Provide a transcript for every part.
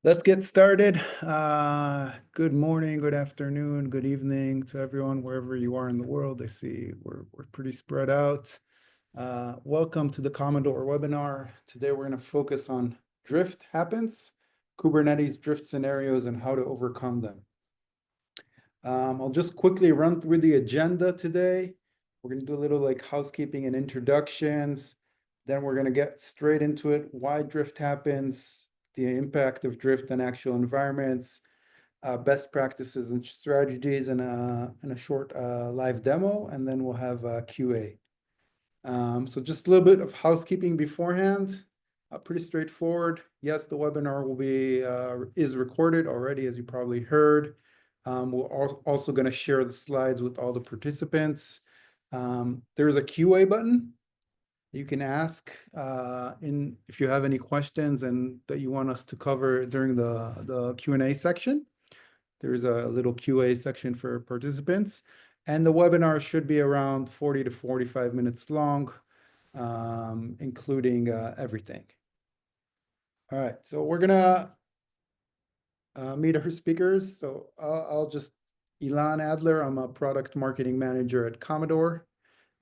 Let's get started. Good morning, good afternoon, good evening to everyone, wherever you are in the world. I see we're pretty spread out. Welcome to the Komodor webinar. Today we're going to focus on drift happens, Kubernetes drift scenarios, and how to overcome them. I'll just quickly run through the agenda today. We're going to do a little like housekeeping and introductions. Then we're going to get straight into it, why drift happens, the impact of drift on actual environments, best practices and strategies, and a short live demo, and then we'll have QA. So just a little bit of housekeeping beforehand. Pretty straightforward. Yes, the webinar will be is recorded already, as you probably heard. We're also going to share the slides with all the participants. There's a QA button. You can ask if you have any questions and that you want us to cover during the Q&A section. There's a little QA section for participants. And the webinar should be around 40 to 45 minutes long, including everything. All right, so we're going to meet our speakers. So I'll just, Ilan Adler, I'm a product marketing manager at Komodor.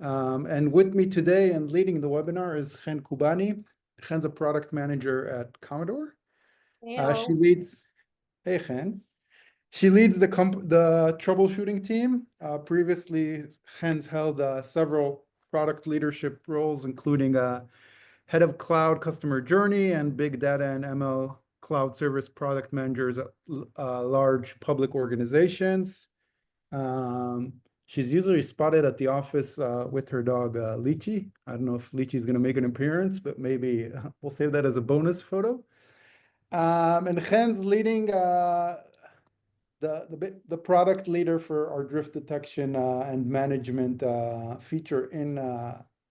And with me today and leading the webinar is Chen Kubani. Chen's a product manager at Komodor. She leads, hey Chen. She leads the troubleshooting team. Previously, Chen's held several product leadership roles, including head of cloud customer journey and big data and ML cloud service product managers at large public organizations. She's usually spotted at the office with her dog, Lychee. I don't know if Lychee is going to make an appearance, but maybe we'll save that as a bonus photo. And Chen's leading the product leader for our drift detection and management feature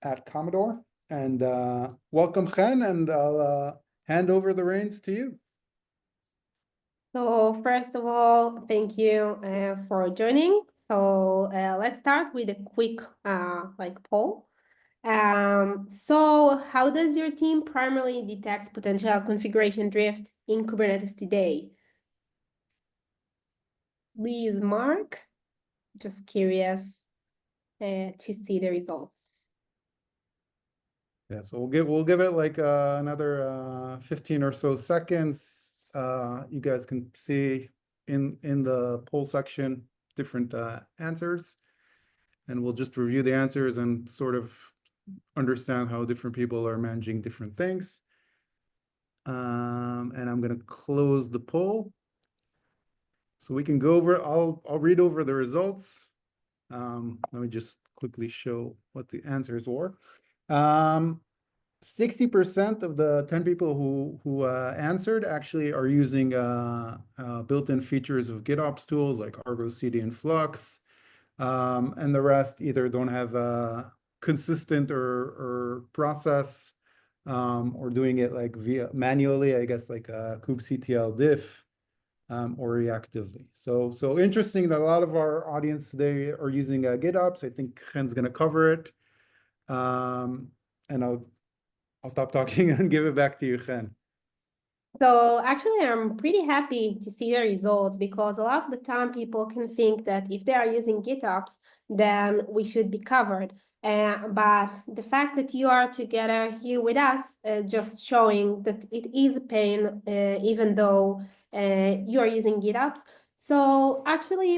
at Komodor. And welcome, Chen, and I'll hand over the reins to you. So first of all, thank you for joining. So let's start with a quick poll. So how does your team primarily detect potential configuration drift in Kubernetes today? Please, Mark. Just curious to see the results. Yeah, so we'll give it like another 15 or so seconds. You guys can see in the poll section different answers, and we'll just review the answers and sort of understand how different people are managing different things. And I'm going to close the poll. So we can go over, I'll read over the results. Let me just quickly show what the answers were. 60% of the 10 people who answered actually are using built-in features of GitOps tools like Argo CD and Flux. And the rest either don't have a consistent or process or doing it like via manually, I guess like kubectl diff. Or reactively. So interesting that a lot of our audience today are using GitOps. I think Chen's going to cover it. And I'll stop talking and give it back to you, Chen. So actually, I'm pretty happy to see the results because a lot of the time people can think that if they are using GitOps, then we should be covered. But the fact that you are together here with us, just showing that it is a pain, even though you are using GitOps. So actually,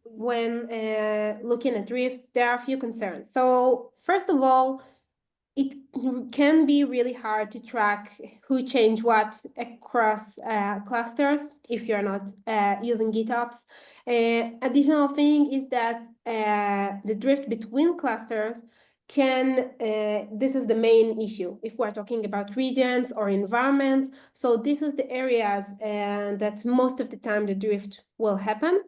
when looking at drift, there are a few concerns. So first of all, it can be really hard to track who changed what across clusters if you're not using GitOps. Additional thing is that the drift between clusters this is the main issue if we're talking about regions or environments. So this is the areas that most of the time the drift will happen.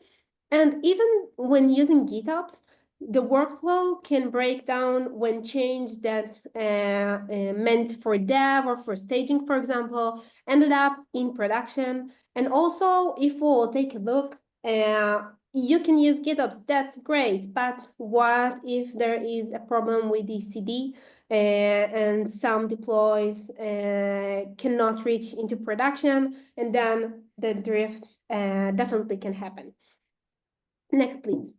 And even when using GitOps, the workflow can break down when change that meant for dev or for staging, for example, ended up in production. And also, if we'll take a look, you can use GitOps, that's great. But what if there is a problem with the CD? and some deploys cannot reach into production, and then the drift definitely can happen. Next, please.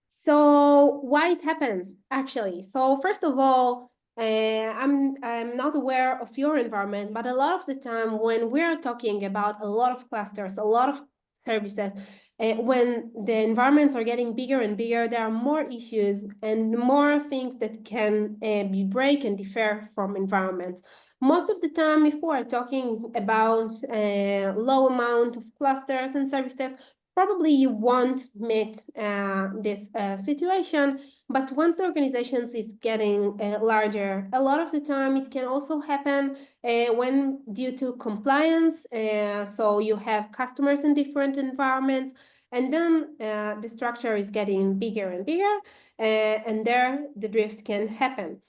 So why it happens, actually? So first of all, I'm not aware of your environment, but a lot of the time when we're talking about a lot of clusters, a lot of services, when the environments are getting bigger and bigger, there are more issues and more things that can be break and differ from environments. Most of the time, if we're talking about a low amount of clusters and services, probably you won't meet this situation, but once the organization is getting larger, a lot of the time it can also happen when due to compliance, so you have customers in different environments, and then the structure is getting bigger and bigger, and there the drift can happen.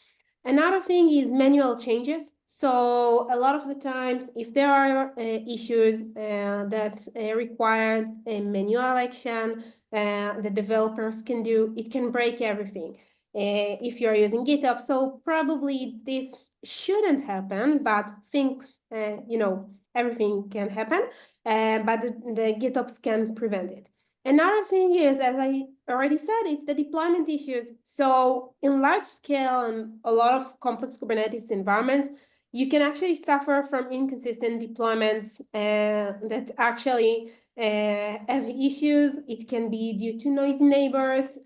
Another thing is manual changes. So a lot of the times, if there are issues that require a manual action the developers can do, it can break everything if you're using GitOps. So probably this shouldn't happen, but things, everything can happen, but the GitOps can prevent it. Another thing is, as I already said, it's the deployment issues. So in large scale and a lot of complex Kubernetes environments, you can actually suffer from inconsistent deployments that actually have issues. It can be due to noisy neighbors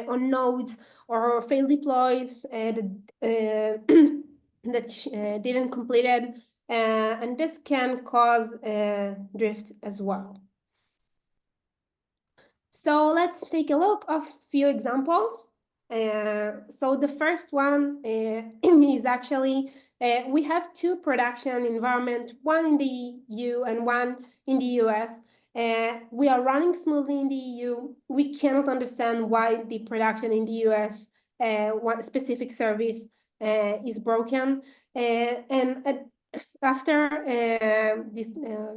on nodes or failed deploys that didn't complete it. And this can cause drift as well. So let's take a look of few examples. So the first one is actually, we have two production environments, one in the EU and one in the US. We are running smoothly in the EU. We cannot understand why the production in the US, one specific service is broken. And after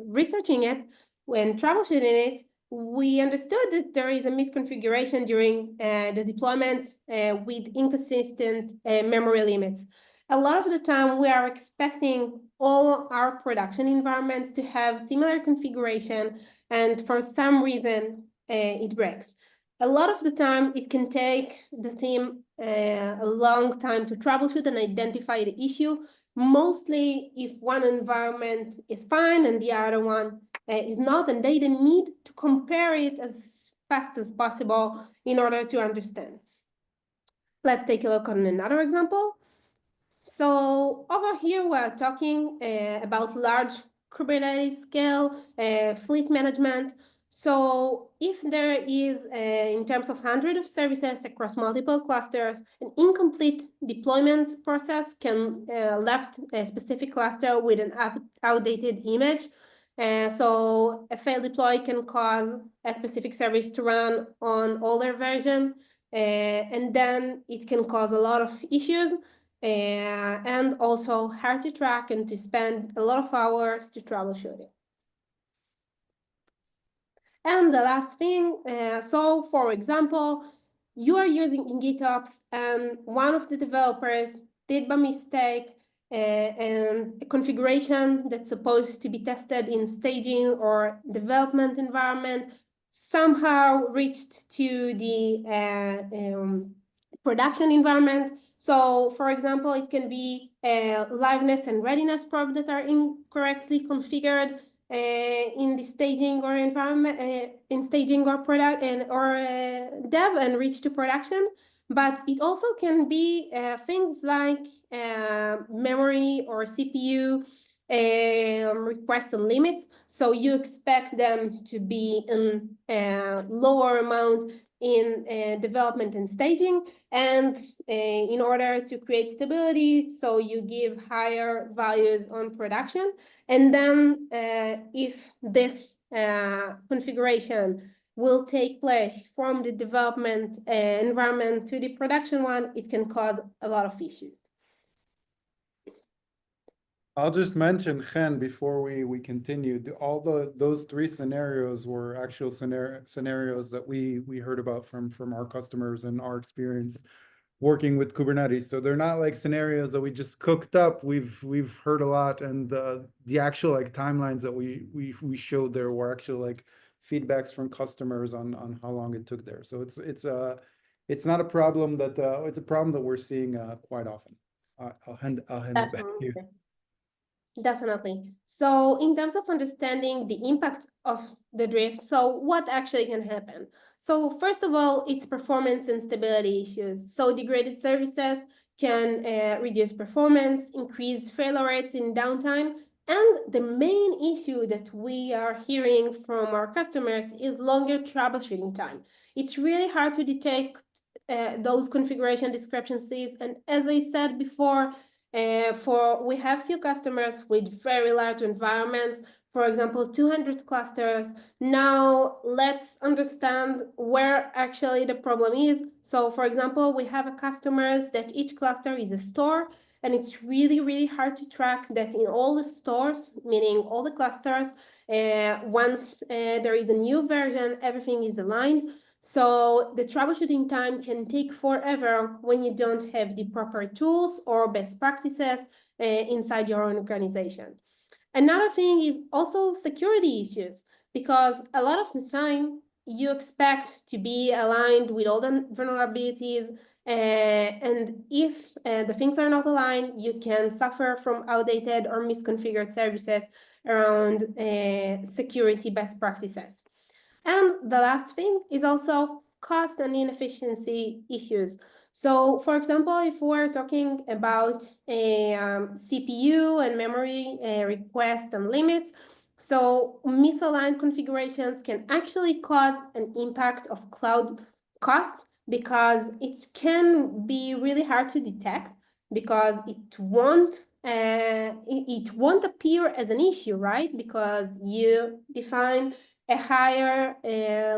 researching it, when troubleshooting it, we understood that there is a misconfiguration during the deployments with inconsistent memory limits. A lot of the time, we are expecting all our production environments to have similar configuration, and for some reason, it breaks. A lot of the time, it can take the team a long time to troubleshoot and identify the issue, mostly if one environment is fine and the other one is not, and they then need to compare it as fast as possible in order to understand. Let's take a look on another example. So over here, we're talking about large Kubernetes scale fleet management. So if there is, in terms of hundreds of services across multiple clusters, an incomplete deployment process can left a specific cluster with an outdated image. So a failed deploy can cause a specific service to run on older version, and then it can cause a lot of issues and also hard to track and to spend a lot of hours to troubleshoot it. And the last thing, so for example, you are using in GitOps and one of the developers did by mistake and a configuration that's supposed to be tested in staging or development environment somehow reached to the production environment. So for example, it can be liveness and readiness probe that are incorrectly configured in the staging or environment, in staging or product or dev and reach to production. But it also can be things like memory or CPU request and limits. So you expect them to be in lower amount in development and staging, and in order to create stability, so you give higher values on production. And then if this configuration will take place from the development environment to the production one, it can cause a lot of issues. I'll just mention, Chen, before we continue, those three scenarios were actual scenarios that we heard about from our customers and our experience working with Kubernetes. So they're not like scenarios that we just cooked up. We've heard a lot, and the actual like timelines that we showed there were actually like feedbacks from customers on how long it took there. So it's not a problem that it's a problem that we're seeing quite often. I'll hand it back to you. Definitely. So in terms of understanding the impact of the drift, so what actually can happen? So first of all, it's performance and stability issues. So degraded services can reduce performance, increase failure rates in downtime, and the main issue that we are hearing from our customers is longer troubleshooting time. It's really hard to detect those configuration discrepancies, and as I said before, we have few customers with very large environments, for example, 200 clusters. Now let's understand where actually the problem is. So for example, we have a customers that each cluster is a store, and it's really, really hard to track that in all the stores, meaning all the clusters, once there is a new version, everything is aligned. So the troubleshooting time can take forever when you don't have the proper tools or best practices inside your own organization. Another thing is also security issues, because a lot of the time you expect to be aligned with all the vulnerabilities, and if the things are not aligned, you can suffer from outdated or misconfigured services around security best practices. And the last thing is also cost and inefficiency issues. So for example, if we're talking about a CPU and memory request and limits, so misaligned configurations can actually cause an impact of cloud costs, because it can be really hard to detect, because it won't appear as an issue, right? Because you define a higher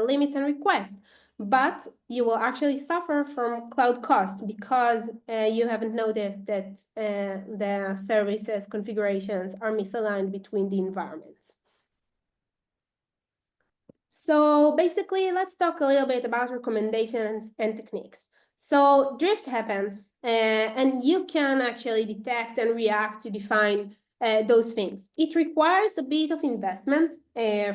limits and request, but you will actually suffer from cloud cost because you haven't noticed that the services configurations are misaligned between the environments. So basically, let's talk a little bit about recommendations and techniques. So drift happens, and you can actually detect and react to define those things. It requires a bit of investment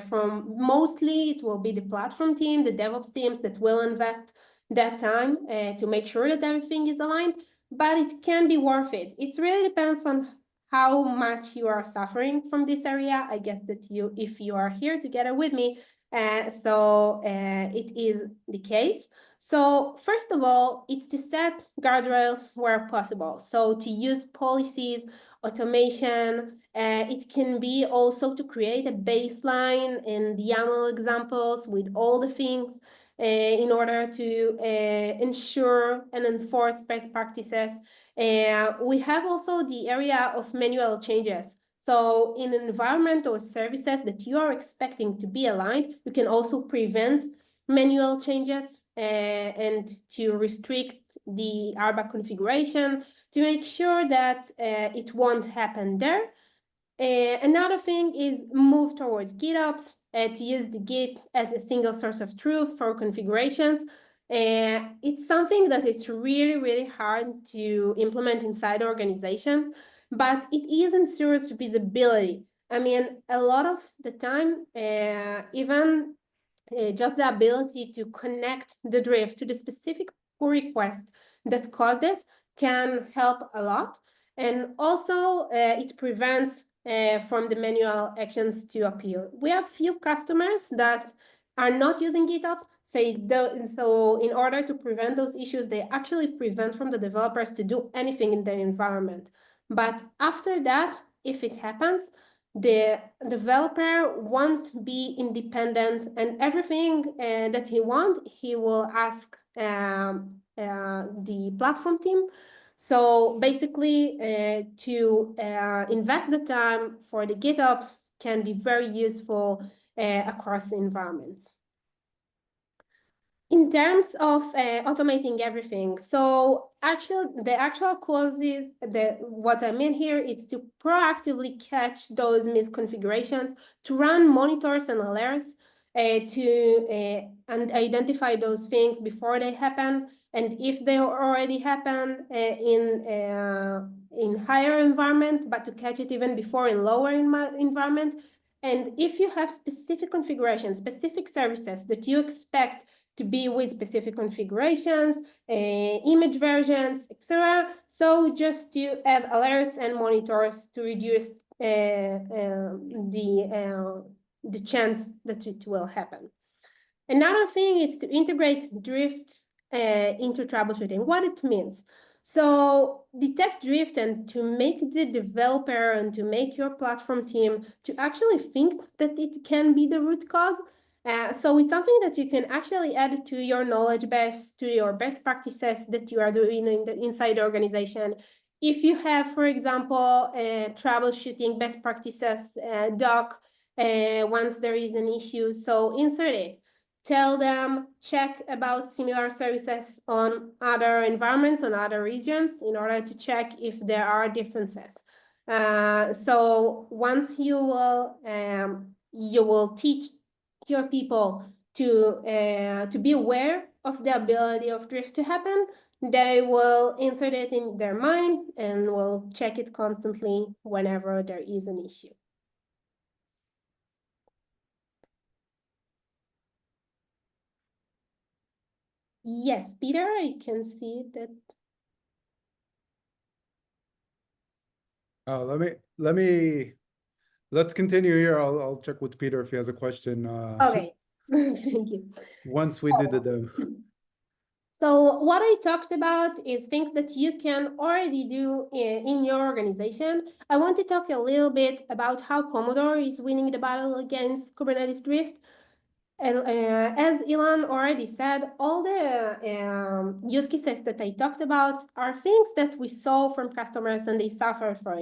from, mostly it will be the platform team, the DevOps teams that will invest that time to make sure that everything is aligned, but it can be worth it. It really depends on how much you are suffering from this area. I guess that if you are here together with me, it is the case. So first of all, it's to set guardrails where possible. So to use policies, automation. It can be also to create a baseline in the YAML examples with all the things in order to ensure and enforce best practices. We have also the area of manual changes. So in an environment or services that you are expecting to be aligned, you can also prevent manual changes and to restrict the RBAC configuration to make sure that it won't happen there. Another thing is move towards GitOps to use the Git as a single source of truth for configurations. It's something that it's really, really hard to implement inside organizations, but it is ensures visibility. I mean, a lot of the time, even just the ability to connect the drift to the specific pull request that caused it can help a lot. And also, it prevents from the manual actions to appear. We have few customers that are not using GitOps, so in order to prevent those issues, they actually prevent from the developers to do anything in their environment. But after that, if it happens, the developer won't be independent, and everything that he will ask the platform team. So basically, to invest the time for the GitOps can be very useful across environments. In terms of automating everything, so the actual causes, what I mean here is to proactively catch those misconfigurations, to run monitors and alerts, and identify those things before they happen, And if they already happen in higher environment, but to catch it even before in lower environment. And if you have specific configurations, specific services that you expect to be with specific configurations, image versions, etc. So just to add alerts and monitors to reduce the chance that it will happen. Another thing is to integrate drift into troubleshooting. What it means. So detect drift and to make the developer and to make your platform team to actually think that it can be the root cause. So it's something that you can actually add to your knowledge base, to your best practices that you are doing inside the organization. If you have, for example, troubleshooting best practices doc, once there is an issue, so insert it. Tell them, check about similar services on other environments, on other regions, in order to check if there are differences. So once you will teach your people to be aware of the ability of drift to happen, they will insert it in their mind and will check it constantly whenever there is an issue. Yes, Peter, I can see that. Let's continue here. I'll check with Peter if he has a question. Okay, thank you. Once we did the demo. So what I talked about is things that you can already do in your organization. I want to talk a little bit about how Komodor is winning the battle against Kubernetes drift. As Ilan already said, all the use cases that I talked about are things that we saw from customers and they suffered from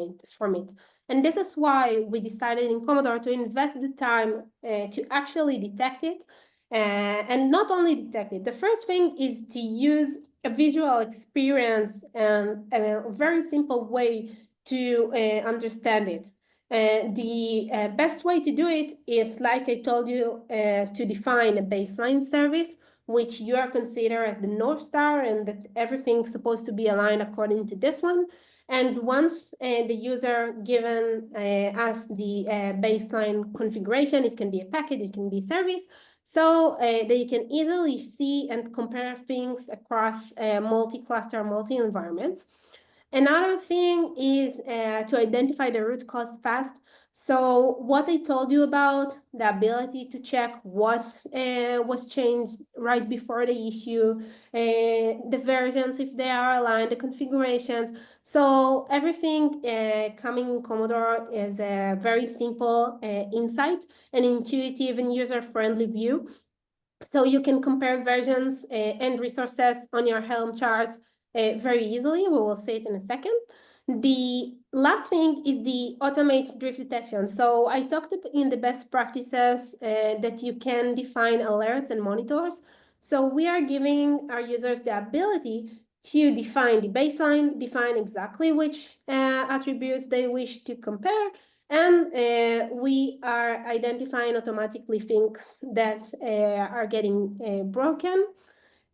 it. And this is why we decided in Komodor to invest the time to actually detect it. And not only detect it, the first thing is to use a visual experience and a very simple way to understand it. The best way to do it is, like I told you, to define a baseline service, which you are considered as the North Star and that everything's supposed to be aligned according to this one. And once the user given us the baseline configuration, it can be a package, it can be service, so they can easily see and compare things across multi-cluster, multi-environments. Another thing is to identify the root cause fast. So what I told you about the ability to check what was changed right before the issue, the versions, if they are aligned, the configurations. So everything coming in Komodor is a very simple insight, an intuitive and user-friendly view. So you can compare versions and resources on your Helm chart very easily. We will see it in a second. The last thing is the automate drift detection. So I talked in the best practices that you can define alerts and monitors. So we are giving our users the ability to define the baseline, define exactly which attributes they wish to compare, and we are identifying automatically things that are getting broken.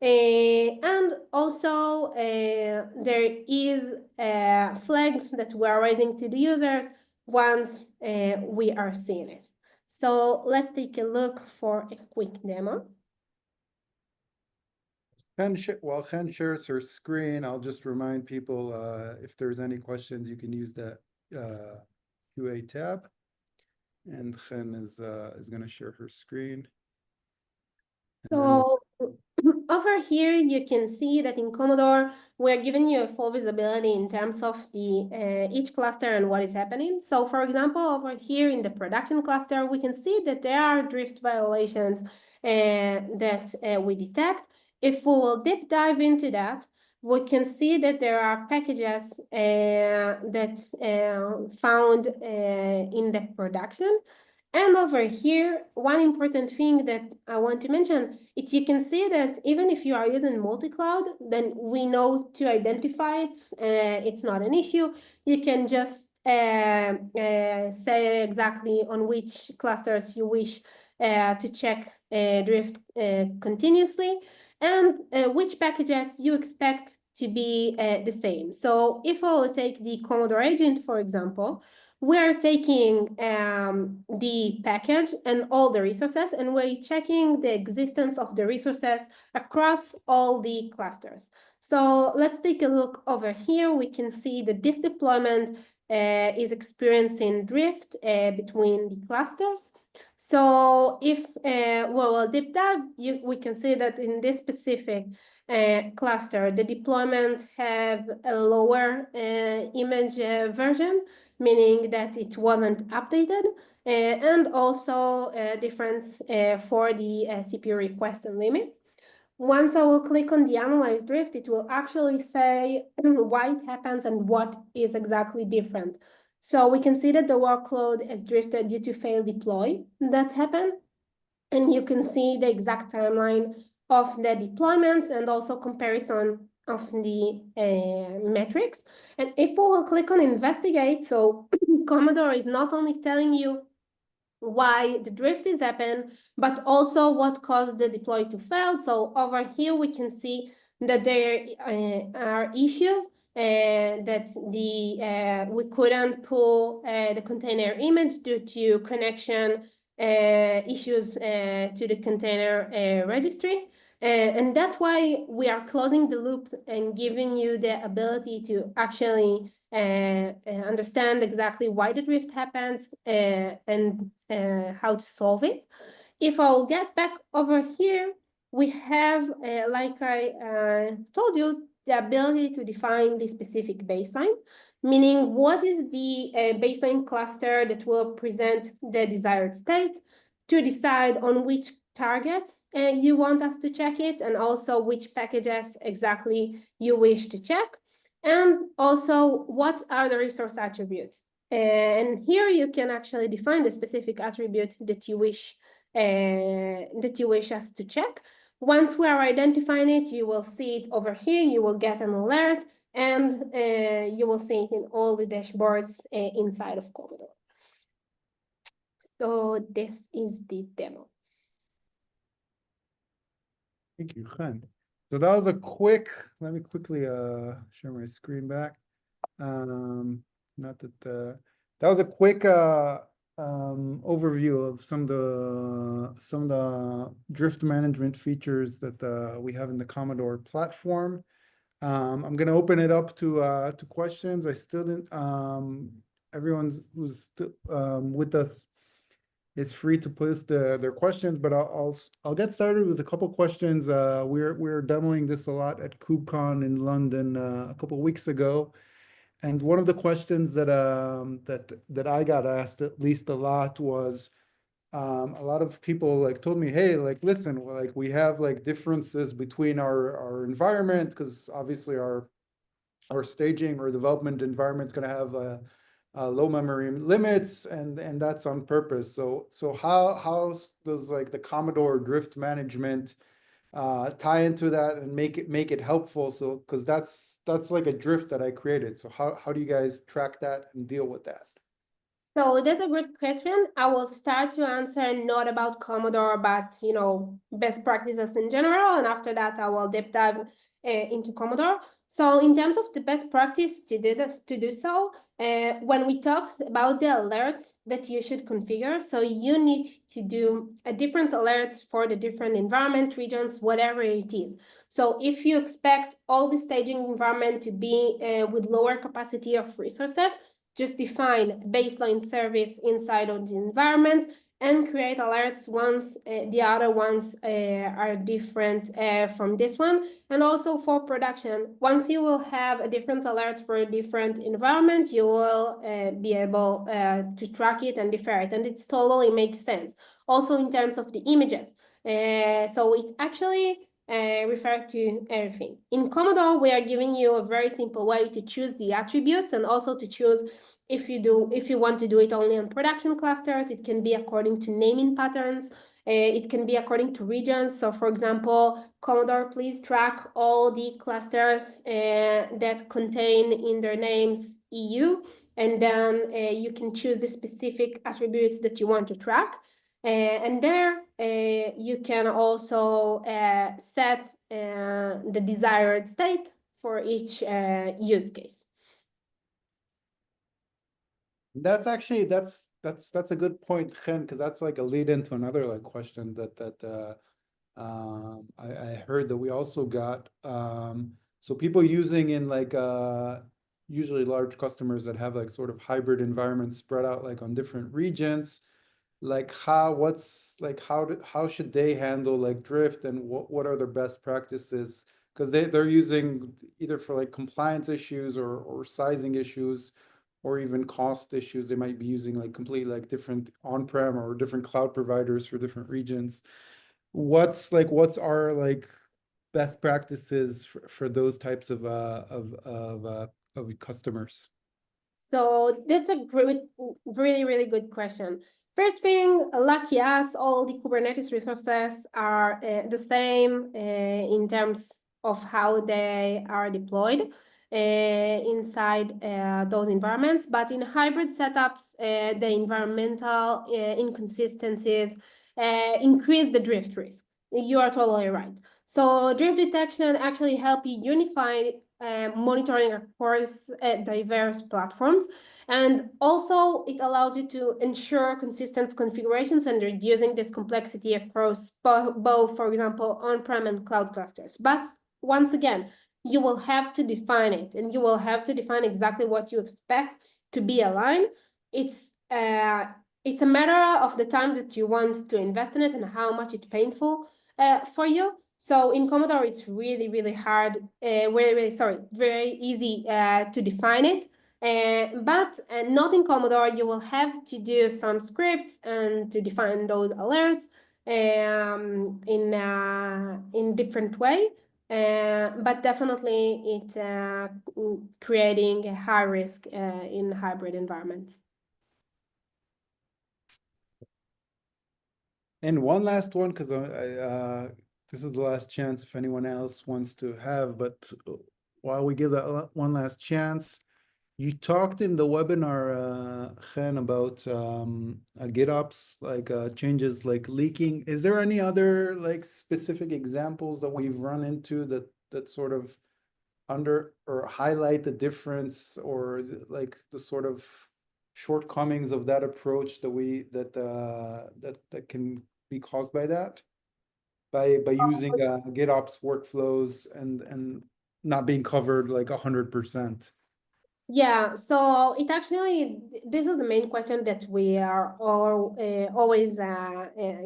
And also there is flags that we are raising to the users once we are seeing it. So let's take a look for a quick demo. While Chen shares her screen, I'll just remind people if there's any questions, you can use that QA tab. And Chen is going to share her screen. So over here, you can see that in Komodor, we're giving you a full visibility in terms of the each cluster and what is happening. So for example, over here in the production cluster, we can see that there are drift violations that we detect. If we will deep dive into that, we can see that there are packages that found in the production. And over here, one important thing that I want to mention is you can see that even if you are using multi-cloud, then we know to identify it. It's not an issue. You can just say exactly on which clusters you wish to check drift continuously, and which packages you expect to be the same. So if I will take the Komodor agent, for example, we're taking the package and all the resources, and we're checking the existence of the resources across all the clusters. So let's take a look over here. We can see that this deployment is experiencing drift between the clusters. So if we'll deep dive, we can see that in this specific cluster, the deployment have a lower image version, meaning that it wasn't updated, and also a difference for the CPU request and limit. Once I will click on the Analyze Drift, it will actually say why it happens and what is exactly different. So we can see that the workload has drifted due to failed deploy that happened. And you can see the exact timeline of the deployments and also comparison of the metrics. And if we will click on Investigate, so Komodor is not only telling you why the drift is happened, but also what caused the deploy to fail. So over here, we can see that there are issues that we couldn't pull the container image due to connection issues to the container registry. And that's why we are closing the loop and giving you the ability to actually understand exactly why the drift happens and how to solve it. If I'll get back over here, we have, like I told you, the ability to define the specific baseline, meaning what is the baseline cluster that will present the desired state, to decide on which targets you want us to check it, and also which packages exactly you wish to check, and also what are the resource attributes. And here you can actually define the specific attribute that you wish us to check. Once we are identifying it, you will see it over here. You will get an alert, and you will see it in all the dashboards inside of Komodor. So this is the demo. Thank you, Chen. So that was a quick, let me quickly share my screen back. Not that that was a quick overview of some of the drift management features that we have in the Komodor platform. I'm going to open it up to questions. I still didn't. Everyone who's still with us is free to post their questions, but I'll get started with a couple questions. We're demoing this a lot at KubeCon in London a couple weeks ago, and one of the questions that I got asked at least a lot was a lot of people like told me, hey, like listen, like we have like differences between our environment, because obviously our staging or development environment is going to have low memory limits, and that's on purpose. So how does like the Komodor drift management tie into that and make it helpful? So because that's like a drift that I created. So how do you guys track that and deal with that? So that's a good question. I will start to answer not about Komodor, but best practices in general, and after that I will deep dive into Komodor. So in terms of the best practice to do so, when we talk about the alerts that you should configure, so you need to do a different alerts for the different environment regions, whatever it is. So if you expect all the staging environment to be with lower capacity of resources, just define baseline service inside of the environments and create alerts once the other ones are different from this one. And also for production, once you will have a different alert for a different environment, you will be able to track it and defer it. And it totally makes sense. Also in terms of the images. So it actually refer to everything. In Komodor, we are giving you a very simple way to choose the attributes, and also to choose if you want to do it only on production clusters. It can be according to naming patterns. It can be according to regions. So for example, Komodor, please track all the clusters that contain in their names EU. and then you can choose the specific attributes that you want to track. And there you can also set the desired state for each use case. That's actually that's a good point, Chen, because that's like a lead into another like question that I heard that we also got. So people using in like usually large customers that have like sort of hybrid environments spread out like on different regions, like how should they handle like drift, and what are their best practices? Because they're using either for like compliance issues or sizing issues or even cost issues. They might be using like completely like different on-prem or different cloud providers for different regions. What's our like best practices for those types of customers? So that's a great, really, really good question. First thing, lucky us, all the Kubernetes resources are the same in terms of how they are deployed inside those environments. But in hybrid setups, the environmental inconsistencies increase the drift risk. You are totally right. So drift detection actually help you unify monitoring across diverse platforms. And also it allows you to ensure consistent configurations and reducing this complexity across both, for example, on-prem and cloud clusters. But once again, you will have to define it, and you will have to define exactly what you expect to be aligned. It's a matter of the time that you want to invest in it and how much it's painful for you. So in Komodor, it's really, really hard, very easy to define it. But not in Komodor, you will have to do some scripts and to define those alerts in different way. But definitely it creating a high risk in hybrid environments. And one last one, because this is the last chance if anyone else wants to have, but while we give that one last chance, you talked in the webinar, Chen, about GitOps, like changes like leaking. Is there any other like specific examples that we've run into that sort of under or highlight the difference or like the sort of shortcomings of that approach that can be caused by that, by using GitOps workflows and not being covered like 100%? Yeah, so it actually, this is the main question that we are always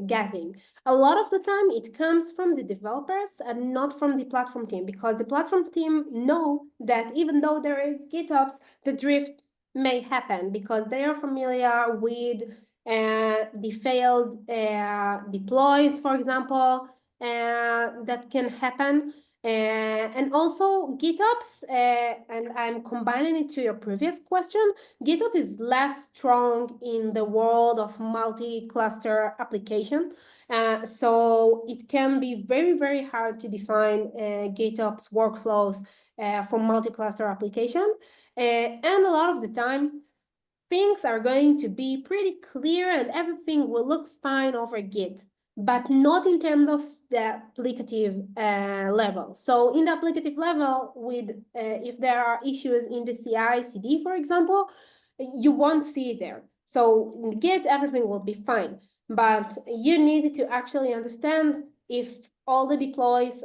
getting. A lot of the time it comes from the developers and not from the platform team, because the platform team know that even though there is GitOps, the drift may happen because they are familiar with the failed deploys, for example, that can happen. And also GitOps, and I'm combining it to your previous question, GitOps is less strong in the world of multi-cluster application. So it can be very, very hard to define GitOps workflows for multi-cluster application. And a lot of the time, things are going to be pretty clear and everything will look fine over Git, but not in terms of the applicative level. So in the applicative level, with if there are issues in the CI/CD, for example, you won't see it there. So in Git, everything will be fine, but you need to actually understand if all the deploys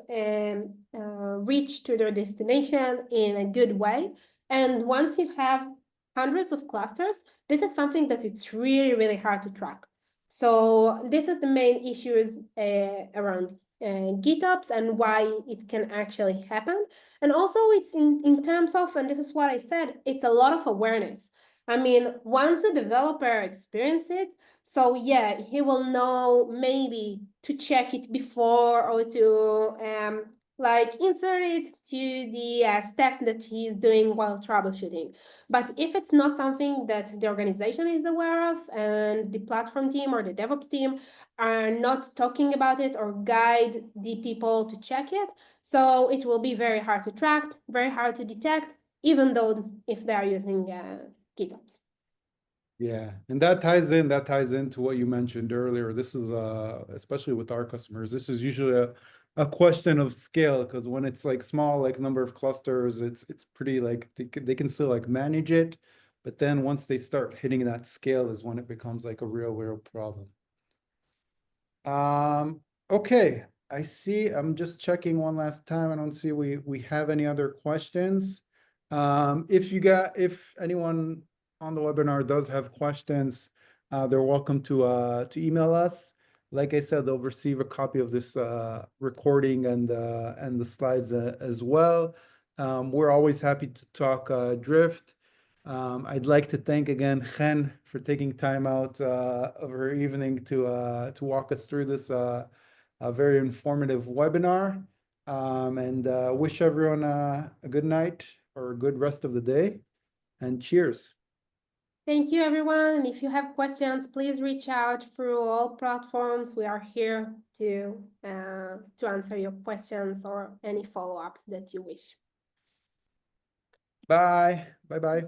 reach to their destination in a good way. And once you have hundreds of clusters, this is something that it's really, really hard to track. So this is the main issues around GitOps and why it can actually happen. And also it's in terms of, and this is what I said, it's a lot of awareness. I mean, once a developer experiences it, so yeah, he will know maybe to check it before or to like insert it to the steps that he's doing while troubleshooting. But if it's not something that the organization is aware of and the platform team or the DevOps team are not talking about it or guide the people to check it, so it will be very hard to track, very hard to detect, even though if they are using GitOps. Yeah, and that ties into what you mentioned earlier. This is especially with our customers, this is usually a question of scale, because when it's like small, like number of clusters, it's pretty like they can still like manage it, but then once they start hitting that scale is when it becomes like a real problem. Okay, I see. I'm just checking one last time. I don't see we have any other questions. If anyone on the webinar does have questions, they're welcome to email us. Like I said, they'll receive a copy of this recording and the slides as well. We're always happy to talk Drift. I'd like to thank again Chen for taking time out of her evening to walk us through this a very informative webinar, and wish everyone a good night or a good rest of the day, and cheers. Thank you, everyone. And if you have questions, please reach out through all platforms. We are here to answer your questions or any follow-ups that you wish. Bye. Bye-bye.